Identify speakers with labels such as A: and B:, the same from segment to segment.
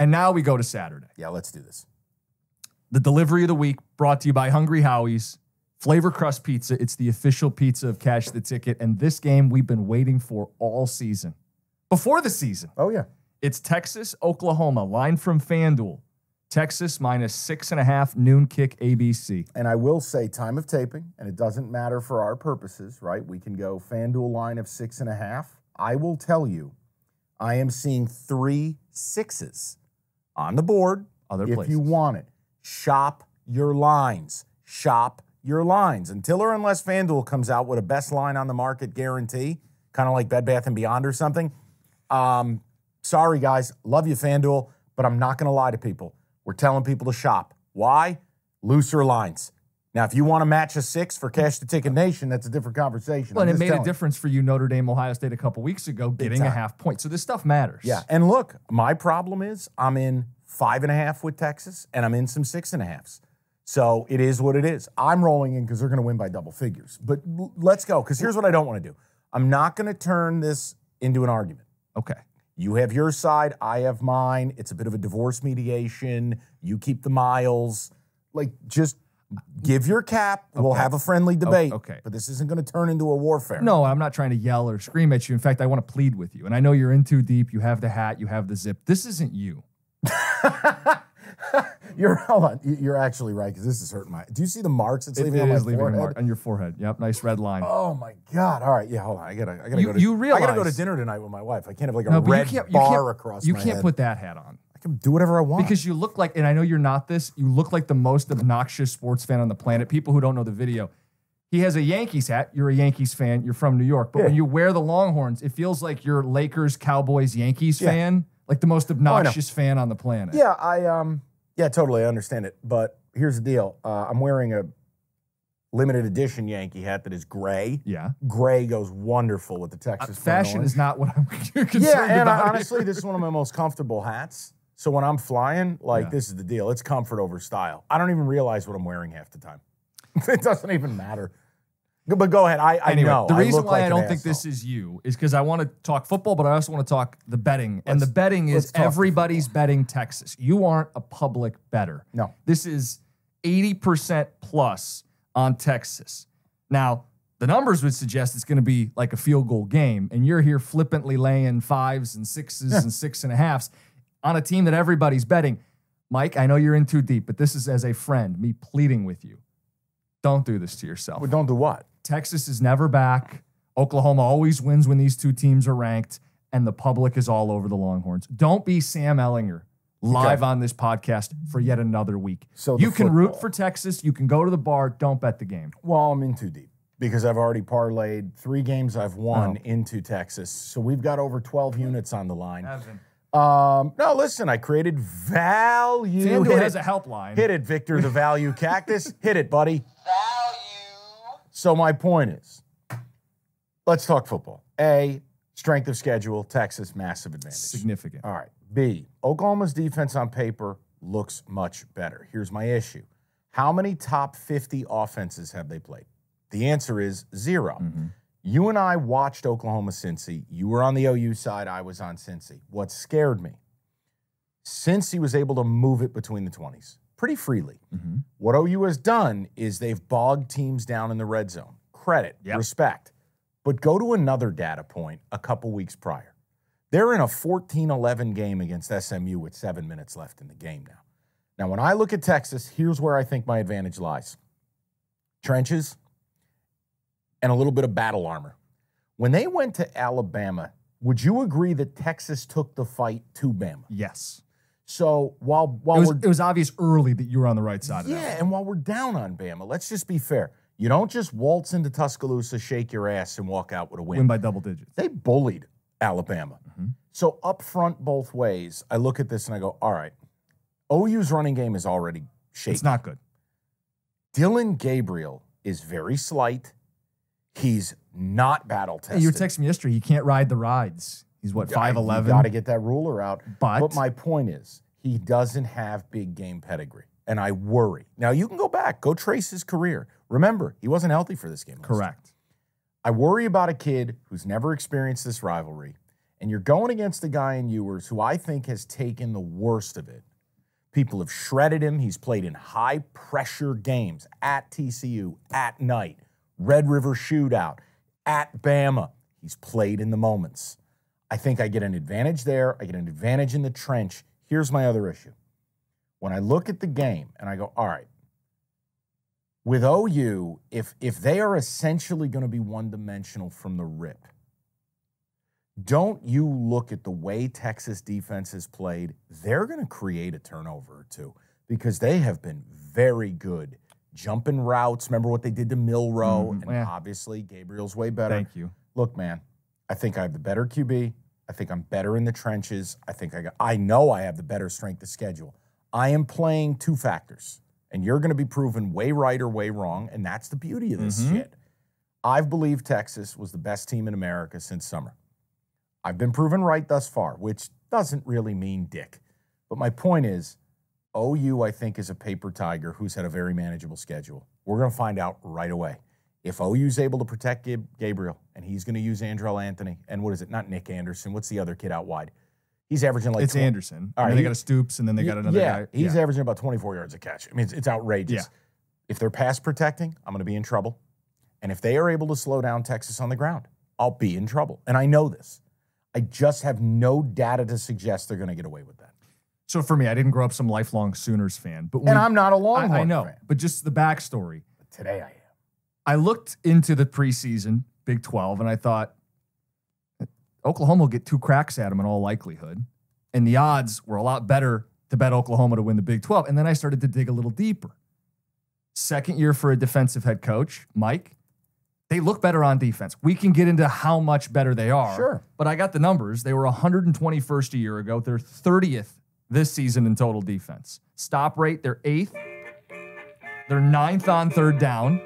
A: And now we go to Saturday.
B: Yeah, let's do this.
A: The delivery of the week brought to you by Hungry Howies. Flavor Crust Pizza. It's the official pizza of Cash the Ticket. And this game we've been waiting for all season. Before the season.
B: Oh, yeah.
A: It's Texas, Oklahoma. Line from FanDuel. Texas minus 6.5 noon kick ABC.
B: And I will say time of taping, and it doesn't matter for our purposes, right? We can go FanDuel line of 6.5. I will tell you, I am seeing 3 6s on the board.
A: Other
B: if
A: places.
B: you want it. Shop your lines. Shop your lines. Until or unless FanDuel comes out with a best line on the market guarantee, kind of like Bed Bath & Beyond or something. Sorry, guys. Love you, FanDuel, but I'm not going to lie to people. We're telling people to shop. Why? Looser lines. Now, if you want to match a 6 for Cash the Ticket Nation, that's a different conversation.
A: Well, and it made a difference for you, Notre Dame, Ohio State, a couple weeks ago, getting a half point. So this stuff matters.
B: Yeah, and look, my problem is I'm in 5.5 with Texas, and I'm in some 6.5s. So it is what it is. I'm rolling in because they're going to win by double figures. But let's go, because here's what I don't want to do. I'm not going to turn this into an argument.
A: Okay.
B: You have your side, I have mine. It's a bit of a divorce mediation. You keep the miles. Like, just give your cap. Okay. We'll have a friendly debate.
A: Okay.
B: But this isn't going to turn into a warfare.
A: No, I'm not trying to yell or scream at you. In fact, I want to plead with you. And I know you're in too deep. You have the hat. You have the zip. This isn't you.
B: Hold on. You're actually right, because this is hurting my... Do you see the marks it's leaving on my forehead?
A: On your forehead. Yep, nice red line.
B: Oh, my God. All right, yeah, hold on. I gotta go to...
A: You realize...
B: I gotta go to dinner tonight with my wife. I can't have like a red bar across my head.
A: You can't put that hat on.
B: I can do whatever I want.
A: Because you look like, and I know you're not this, you look like the most obnoxious sports fan on the planet. People who don't know the video. He has a Yankees hat. You're a Yankees fan. You're from New York. But when you wear the Longhorns, it feels like you're Lakers, Cowboys, Yankees fan. Like the most obnoxious fan on the planet.
B: Yeah, yeah, totally, I understand it. But here's the deal. I'm wearing a limited edition Yankee hat that is gray.
A: Yeah.
B: Gray goes wonderful with the Texas
A: fashion is not what I'm concerned about.
B: Yeah, and honestly, this is one of my most comfortable hats. So when I'm flying, this is the deal. It's comfort over style. I don't even realize what I'm wearing half the time. It doesn't even matter. But go ahead. I know.
A: The reason why I don't think this is you is because I want to talk football, but I also want to talk the betting. And the betting is everybody's betting Texas. You aren't a public bettor.
B: No.
A: This is 80% plus on Texas. Now, the numbers would suggest it's going to be like a field goal game, and you're here flippantly laying 5s and 6s and 6.5s on a team that everybody's betting. Mike, I know you're in too deep, but this is as a friend, me pleading with you. Don't do this to yourself.
B: Well, don't do what?
A: Texas is never back. Oklahoma always wins when these two teams are ranked, and the public is all over the Longhorns. Don't be Sam Ellinger live on this podcast for yet another week. So you can root for Texas. You can go to the bar. Don't bet the game.
B: Well, I'm in too deep because I've already parlayed 3 games I've won into Texas. So we've got over 12 units on the line.
A: Evan.
B: No, listen, I created value.
A: FanDuel has a helpline.
B: Hit it, Victor the Value Cactus. Hit it, buddy. So my point is, let's talk football. A, strength of schedule, Texas, massive advantage.
A: Significant.
B: All right. B, Oklahoma's defense on paper looks much better. Here's my issue. How many top 50 offenses have they played? The answer is 0. Mm-hmm. You and I watched Oklahoma-Cincy. You were on the OU side. I was on Cincy. What scared me, Cincy was able to move it between the 20s. Pretty freely. Mm-hmm. What OU has done is they've bogged teams down in the red zone. Credit, respect. But go to another data point a couple weeks prior. They're in a 14-11 game against SMU with 7 minutes left in the game now. Now, when I look at Texas, here's where I think my advantage lies. Trenches and a little bit of battle armor. When they went to Alabama, would you agree that Texas took the fight to Bama?
A: Yes.
B: So while
A: it was obvious early that you were on the right side of that.
B: Yeah, and while we're down on Bama, let's just be fair. You don't just waltz into Tuscaloosa, shake your ass, and walk out with a win.
A: Win by double digits.
B: They bullied Alabama. Mm-hmm. So up front both ways, I look at this and I go, all right, OU's running game is already shaky.
A: It's not good.
B: Dylan Gabriel is very slight. He's not battle-tested.
A: Hey, you were texting me yesterday. He can't ride the rides. He's, what, 5'11"?
B: You got to get that ruler out.
A: But
B: my point is, he doesn't have big game pedigree, and I worry. Now, you can go back. Go trace his career. Remember, he wasn't healthy for this game.
A: Correct.
B: I worry about a kid who's never experienced this rivalry, and you're going against a guy in Ewers who I think has taken the worst of it. People have shredded him. He's played in high-pressure games at TCU, at night, Red River Shootout, at Bama. He's played in the moments. I think I get an advantage there. I get an advantage in the trench. Here's my other issue. When I look at the game and I go, all right, with OU, if they are essentially going to be one-dimensional from the rip, don't you look at the way Texas defense has played? They're going to create a turnover or two because they have been very good jumping routes. Remember what they did to Milroe? Obviously, Gabriel's way better.
A: Thank you.
B: Look, man, I think I have the better QB. I think I'm better in the trenches. I know I have the better strength of schedule. I am playing two factors, and you're going to be proven way right or way wrong, and that's the beauty of this shit. I've believed Texas was the best team in America since summer. I've been proven right thus far, which doesn't really mean dick. But my point is, OU, I think, is a paper tiger who's had a very manageable schedule. We're going to find out right away. If OU's able to protect Gabriel, and he's going to use Andrell Anthony, and what is it? Not Nick Anderson. What's the other kid out wide? He's averaging like...
A: It's Anderson. All right, they got a Stoops, and then they got another guy.
B: He's averaging about 24 yards a catch. I mean, it's outrageous.
A: Yeah.
B: If they're pass protecting, I'm going to be in trouble. And if they are able to slow down Texas on the ground, I'll be in trouble. And I know this. I just have no data to suggest they're going to get away with that.
A: So for me, I didn't grow up some lifelong Sooners fan. But
B: I'm not a Longhorn fan.
A: I know, but just the backstory.
B: But today I am.
A: I looked into the preseason, Big 12, and I thought, Oklahoma will get 2 cracks at them in all likelihood. And the odds were a lot better to bet Oklahoma to win the Big 12. And then I started to dig a little deeper. Second year for a defensive head coach, Mike. They look better on defense. We can get into how much better they are.
B: Sure.
A: But I got the numbers. They were 121st a year ago. They're 30th this season in total defense. Stop rate, they're 8th. They're 9th on third down.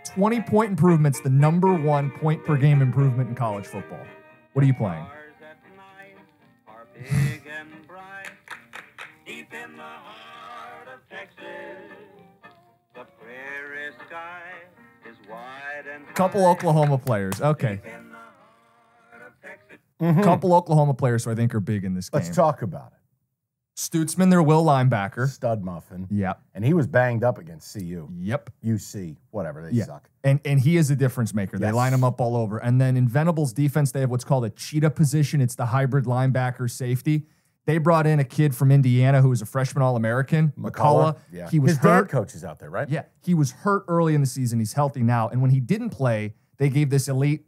A: 20-point improvements, the number 1 point per game improvement in college football. What are you playing? Couple Oklahoma players. Okay. Couple Oklahoma players who I think are big in this game.
B: Let's talk about it.
A: Stutzman, their will linebacker.
B: Stud muffin.
A: Yep.
B: And he was banged up against CU.
A: Yep.
B: UC, whatever, they suck.
A: And he is a difference maker. They line him up all over. And then in Venables' defense, they have what's called a cheetah position. It's the hybrid linebacker safety. They brought in a kid from Indiana who was a freshman All-American, McCullough.
B: Yeah.
A: He was
B: His
A: hurt.
B: dad coaches out there, right?
A: Yeah. He was hurt early in the season. He's healthy now. And when he didn't play, they gave this elite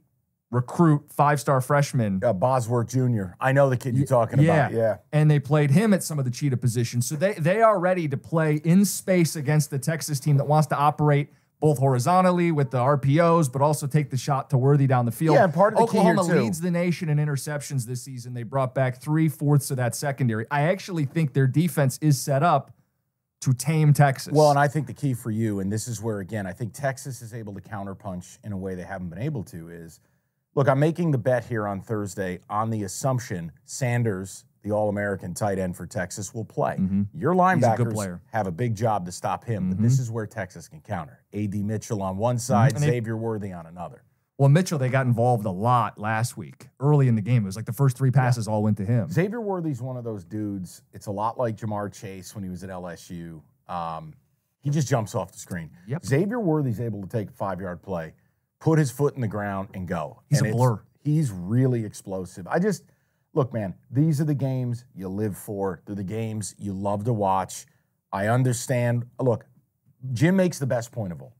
A: recruit, 5-star freshman.
B: Bosworth Jr. I know the kid you're talking about. Yeah.
A: And they played him at some of the cheetah positions. So they are ready to play in space against the Texas team that wants to operate both horizontally with the RPOs, but also take the shot to Worthy down the field.
B: Yeah, and part of the
A: Oklahoma
B: key here too.
A: leads the nation in interceptions this season. They brought back 3/4 of that secondary. I actually think their defense is set up to tame Texas.
B: Well, and I think the key for you, and this is where, again, I think Texas is able to counterpunch in a way they haven't been able to, is, look, I'm making the bet here on Thursday on the assumption Sanders, the All-American tight end for Texas, will play. Your linebackers have a big job to stop him, but this is where Texas can counter. A.D. Mitchell on one side, Xavier Worthy on another.
A: Well, Mitchell, they got involved a lot last week, early in the game. It was like the first 3 passes all went to him.
B: Xavier Worthy's one of those dudes. It's a lot like Jamar Chase when he was at LSU. He just jumps off the screen.
A: Yep.
B: Xavier Worthy's able to take a 5-yard play, put his foot in the ground, and go.
A: He's a blur.
B: He's really explosive. Look, man, these are the games you live for. They're the games you love to watch. I understand. Look, Jim makes the best point of all.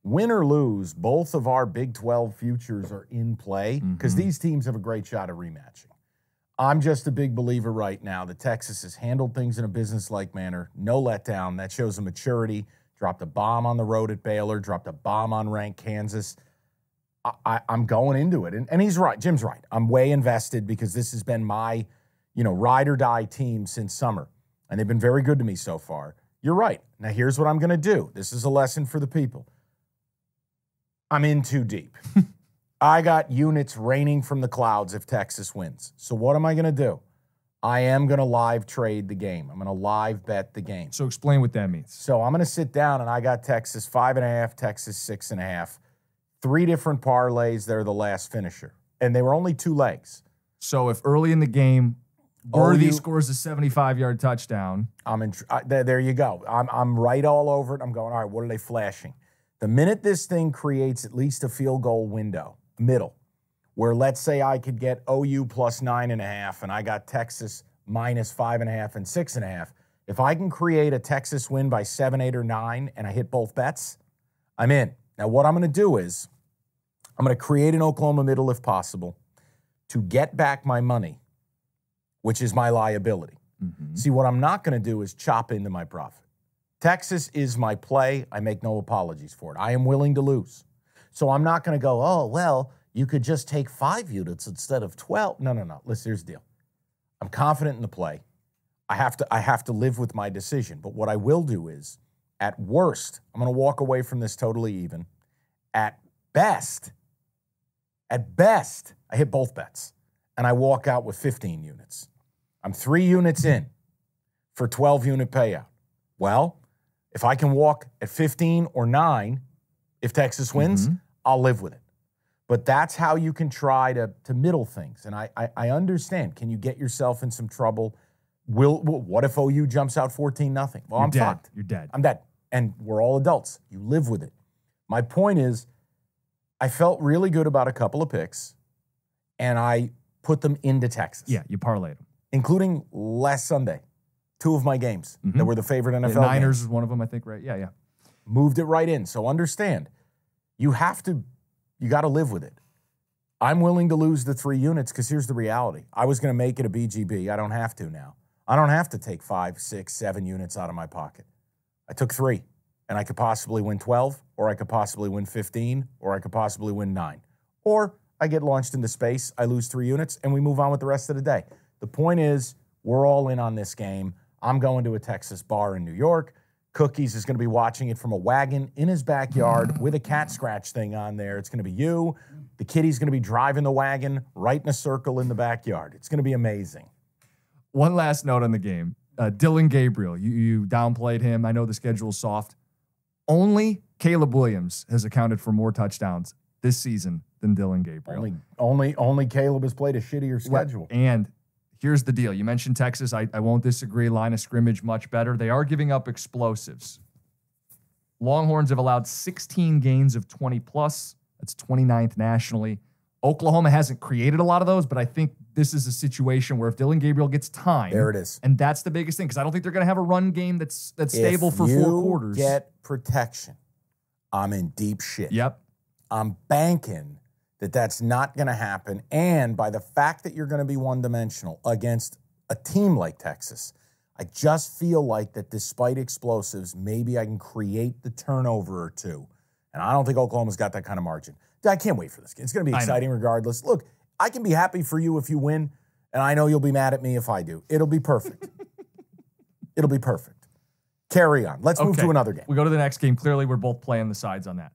B: Win or lose, both of our Big 12 futures are in play because these teams have a great shot at rematching. I'm just a big believer right now that Texas has handled things in a business-like manner. No letdown. That shows a maturity. Dropped a bomb on the road at Baylor. Dropped a bomb on ranked Kansas. I'm going into it. And he's right. Jim's right. I'm way invested because this has been my, ride or die team since summer. And they've been very good to me so far. You're right. Now, here's what I'm going to do. This is a lesson for the people. I'm in too deep. I got units raining from the clouds if Texas wins. So what am I going to do? I am going to live trade the game. I'm going to live bet the game.
A: So explain what that means.
B: So I'm going to sit down and I got Texas 5.5, Texas 6.5. 3 different parlays. They're the last finisher. And they were only 2 legs.
A: So if early in the game, Worthy
B: OU
A: scores a 75-yard touchdown.
B: There you go. I'm right all over it. I'm going, all right, what are they flashing? The minute this thing creates at least a field goal window, middle, where let's say I could get OU plus 9.5 and I got Texas minus 5.5 and 6.5. If I can create a Texas win by 7, 8, or 9 and I hit both bets, I'm in. Now, what I'm going to do is I'm going to create an Oklahoma middle if possible to get back my money, which is my liability.
A: Mm-hmm.
B: See, what I'm not going to do is chop into my profit. Texas is my play. I make no apologies for it. I am willing to lose. So I'm not going to go, oh, well, you could just take 5 units instead of 12. No. Listen, here's the deal. I'm confident in the play. I have to live with my decision. But what I will do is, at worst, I'm going to walk away from this totally even. At best, I hit both bets. And I walk out with 15 units. I'm 3 units in for 12-unit payout. Well, if I can walk at 15 or 9, if Texas wins, I'll live with it. But that's how you can try to middle things. And I understand. Can you get yourself in some trouble? What if OU jumps out 14-0? Well, I'm fucked.
A: You're dead.
B: I'm dead. And we're all adults. You live with it. My point is, I felt really good about a couple of picks, and I put them into Texas.
A: Yeah, you parlayed them.
B: Including last Sunday. 2 of my games that were the favorite NFL
A: Niners
B: games.
A: is one of them, I think, right? Yeah.
B: Moved it right in. So understand, you got to live with it. I'm willing to lose the 3 units because here's the reality. I was going to make it a BGB. I don't have to now. I don't have to take 5, 6, 7 units out of my pocket. I took 3, and I could possibly win 12, or I could possibly win 15, or I could possibly win 9. Or I get launched into space, I lose 3 units, and we move on with the rest of the day. The point is, we're all in on this game. I'm going to a Texas bar in New York. Cookies is going to be watching it from a wagon in his backyard with a cat scratch thing on there. It's going to be you. The kitty's going to be driving the wagon right in a circle in the backyard. It's going to be amazing.
A: One last note on the game. Dylan Gabriel, you downplayed him. I know the schedule's soft. Only Caleb Williams has accounted for more touchdowns this season than Dylan Gabriel.
B: Only Caleb has played a shittier schedule.
A: And here's the deal. You mentioned Texas. I won't disagree. Line of scrimmage much better. They are giving up explosives. Longhorns have allowed 16 gains of 20+. That's 29th nationally. Oklahoma hasn't created a lot of those, but I think this is a situation where if Dylan Gabriel gets time,
B: there it is.
A: And that's the biggest thing, because I don't think they're going to have a run game that's stable for 4 quarters.
B: If you get protection, I'm in deep shit.
A: Yep.
B: I'm banking that's not going to happen. And by the fact that you're going to be one-dimensional against a team like Texas, I just feel like that despite explosives, maybe I can create the turnover or 2. And I don't think Oklahoma's got that kind of margin. I can't wait for this game. It's going to be exciting regardless. Look, I can be happy for you if you win, and I know you'll be mad at me if I do. It'll be perfect. It'll be perfect. Carry on. Let's move to another game.
A: We go to the next game. Clearly, we're both playing the sides on that.